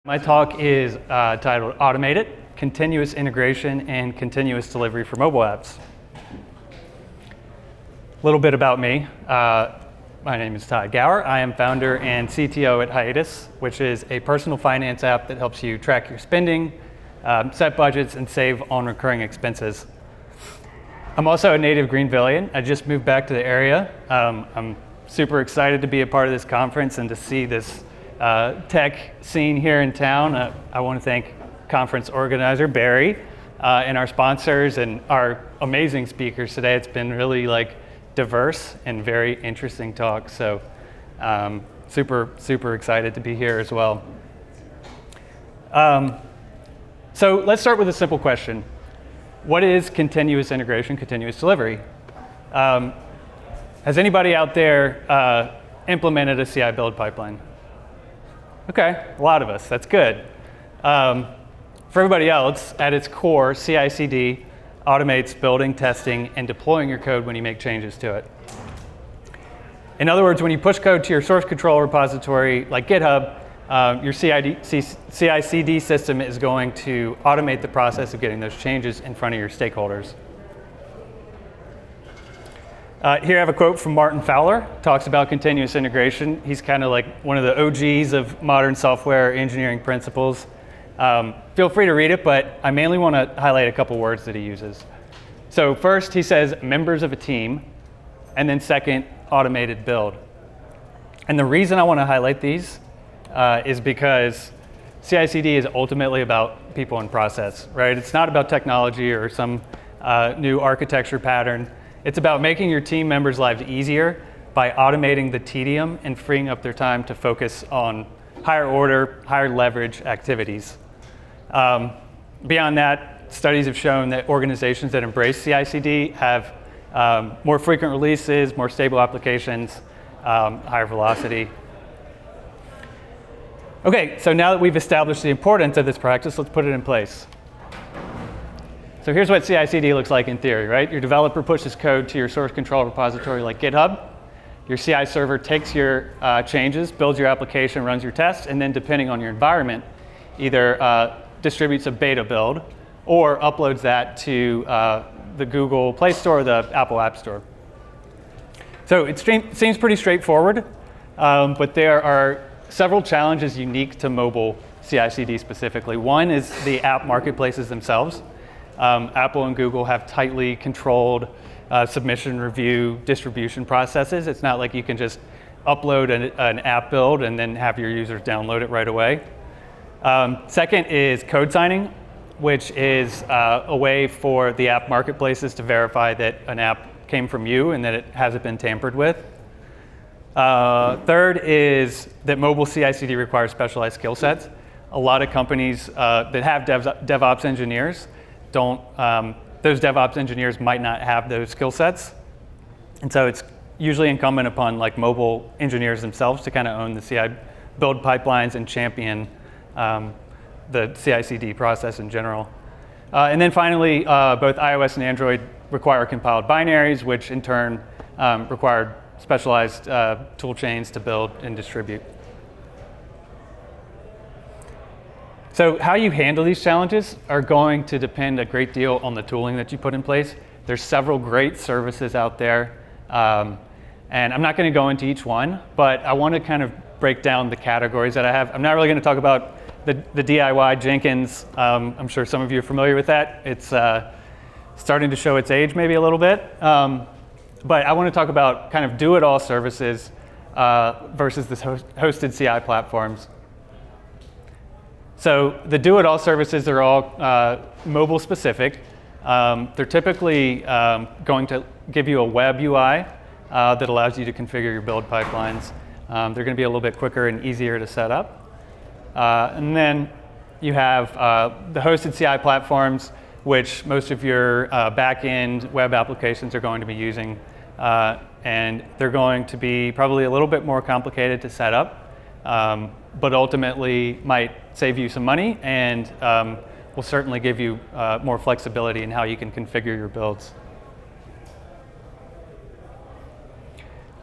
My talk is titled Automate It, Continuous Integration and Continuous Delivery for Mobile Apps. A little bit about me. My name is Todd Gower. I am founder and CTO at Hiatus, which is a personal finance app that helps you track your spending, set budgets, and save on recurring expenses. I'm also a native Greenvillian. I just moved back to the area. I'm super excited to be a part of this conference and to see this tech scene here in town. I want to thank conference organizer Barry and our sponsors and our amazing speakers today. It's been really diverse and very interesting talk. So super excited to be here as well. So let's start with a simple question. What is continuous integration, continuous delivery? Has anybody out there implemented a CI build pipeline? Okay, a lot of us, that's good. For everybody else, at its core, CI/CD automates building, testing, and deploying your code when you make changes to it. In other words, when you push code to your source control repository like GitHub, your CI/CD system is going to automate the process of getting those changes in front of your stakeholders. Here I have a quote from Martin Fowler, talks about continuous integration. He's kind of like one of the OGs of modern software engineering principles. Feel free to read it, but I mainly want to highlight a couple words that he uses. So first, he says members of a team, and then second, automated build. And the reason I want to highlight these is because CI/CD is ultimately about people and process, right? It's not about technology or some new architecture pattern. It's about making your team members' lives easier by automating the tedium and freeing up their time to focus on higher order, higher leverage activities. Beyond that, studies have shown that organizations that embrace CI/CD have more frequent releases, more stable applications, higher velocity. Okay, so now that we've established the importance of this practice, let's put it in place. So here's what CI/CD looks like in theory, right? Your developer pushes code to your source control repository like GitHub. Your CI server takes your changes, builds your application, runs your tests, and then depending on your environment, either distributes a beta build or uploads that to the Google Play Store or the Apple App Store. So it seems pretty straightforward, but there are several challenges unique to mobile CI/CD specifically. One is the app marketplaces themselves. Apple and Google have tightly controlled submission review distribution processes. It's not like you can just upload an app build and then have your users download it right away. Second is codesigning, which is a way for the app marketplaces to verify that an app came from you and that it hasn't been tampered with. Third is that mobile CI/CD requires specialized skill sets. A lot of companies that have DevOps engineers those DevOps engineers might not have those skill sets. And so it's usually incumbent upon mobile engineers themselves to kind of own the CI build pipelines and champion the CI/CD process in general. And then finally, both iOS and Android require compiled binaries, which in turn require specialized tool chains to build and distribute. So how you handle these challenges are going to depend a great deal on the tooling that you put in place. There's several great services out there, and I'm not going to go into each one, but I want to kind of break down the categories that I have. I'm not really going to talk about the DIY Jenkins. I'm sure some of you are familiar with that. It's starting to show its age maybe a little bit, but I want to talk about kind of do-it-all services versus the hosted CI platforms. So the do-it-all services are all mobile specific. They're typically going to give you a web UI that allows you to configure your build pipelines. They're going to be a little bit quicker and easier to set up. And then you have the hosted CI platforms, which most of your back-end web applications are going to be using. And they're going to be probably a little bit more complicated to set up. But ultimately might save you some money and will certainly give you more flexibility in how you can configure your builds.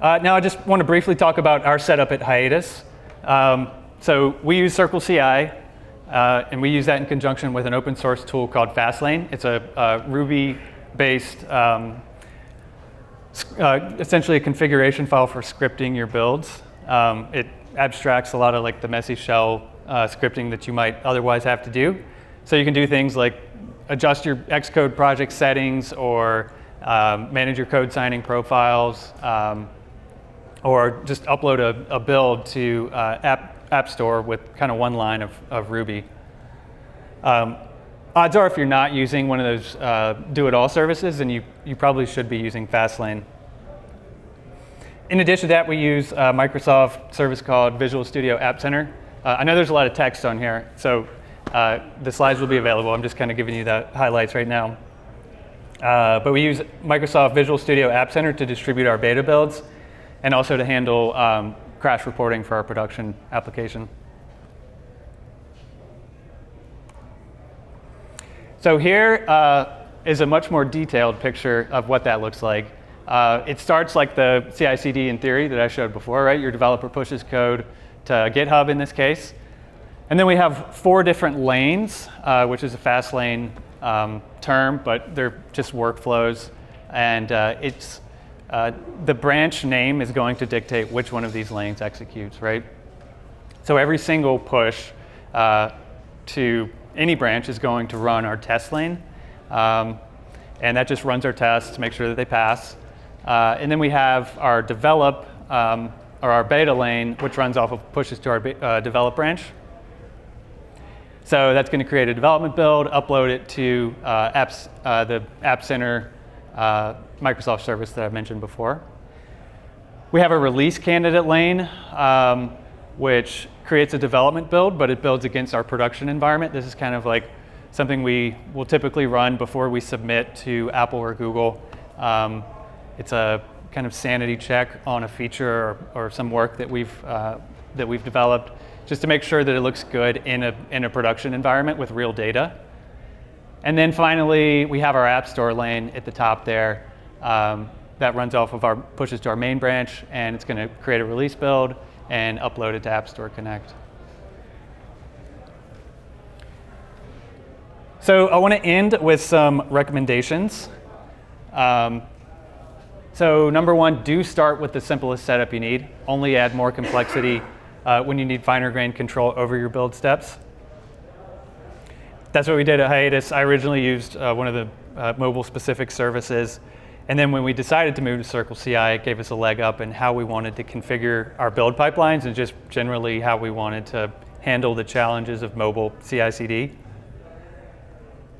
Now I just want to briefly talk about our setup at Hiatus. So we use Circle CI. And we use that in conjunction with an open source tool called Fastlane. It's a Ruby-based, essentially a configuration file for scripting your builds. It abstracts a lot of like the messy shell scripting that you might otherwise have to do. So you can do things like adjust your Xcode project settings, or manage your code signing profiles, or just upload a build to App Store with kind of one line of Ruby. Odds are if you're not using one of those do-it-all services, then you probably should be using Fastlane. In addition to that, we use a Microsoft service called Visual Studio App Center. I know there's a lot of text on here, so the slides will be available. I'm just kind of giving you the highlights right now. But we use Microsoft Visual Studio App Center to distribute our beta builds, and also to handle crash reporting for our production application. So here is a much more detailed picture of what that looks like. It starts like the CI/CD in theory that I showed before, right? Your developer pushes code to GitHub in this case. And then we have 4 different lanes, which is a Fastlane term, but they're just workflows. And the branch name is going to dictate which one of these lanes executes, right? So every single push to any branch is going to run our test lane. And that just runs our tests to make sure that they pass. And then we have our develop, or our beta lane, which runs off of pushes to our develop branch. So that's going to create a development build, upload it to the App Center Microsoft service that I mentioned before. We have a release candidate lane, which creates a development build, but it builds against our production environment. This is kind of like something we will typically run before we submit to Apple or Google. It's a kind of sanity check on a feature or some work that we've developed, just to make sure that it looks good in a production environment with real data. And then finally, we have our App Store lane at the top there. That runs off of our pushes to our main branch, and it's going to create a release build and upload it to App Store Connect. So I want to end with some recommendations. So number 1, do start with the simplest setup you need. Only add more complexity when you need finer grained control over your build steps. That's what we did at Hiatus. I originally used one of the mobile-specific services. And then when we decided to move to Circle CI, it gave us a leg up in how we wanted to configure our build pipelines and just generally how we wanted to handle the challenges of mobile CI/CD.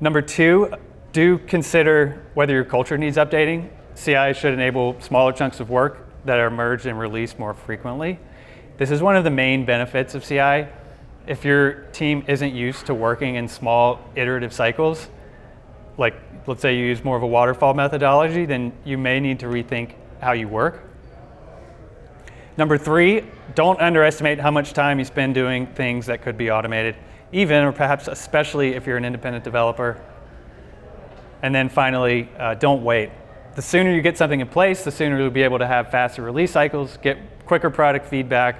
Number 2, do consider whether your culture needs updating. CI should enable smaller chunks of work that are merged and released more frequently. This is one of the main benefits of CI. If your team isn't used to working in small iterative cycles, like let's say you use more of a waterfall methodology, then you may need to rethink how you work. Number 3, don't underestimate how much time you spend doing things that could be automated, even or perhaps especially if you're an independent developer. And then finally, don't wait. The sooner you get something in place, the sooner you'll be able to have faster release cycles, get quicker product feedback,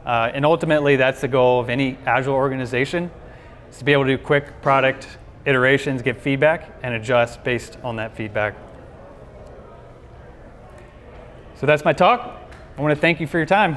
and ultimately that's the goal of any agile organization, is to be able to do quick product iterations, get feedback, and adjust based on that feedback. So that's my talk. I want to thank you for your time.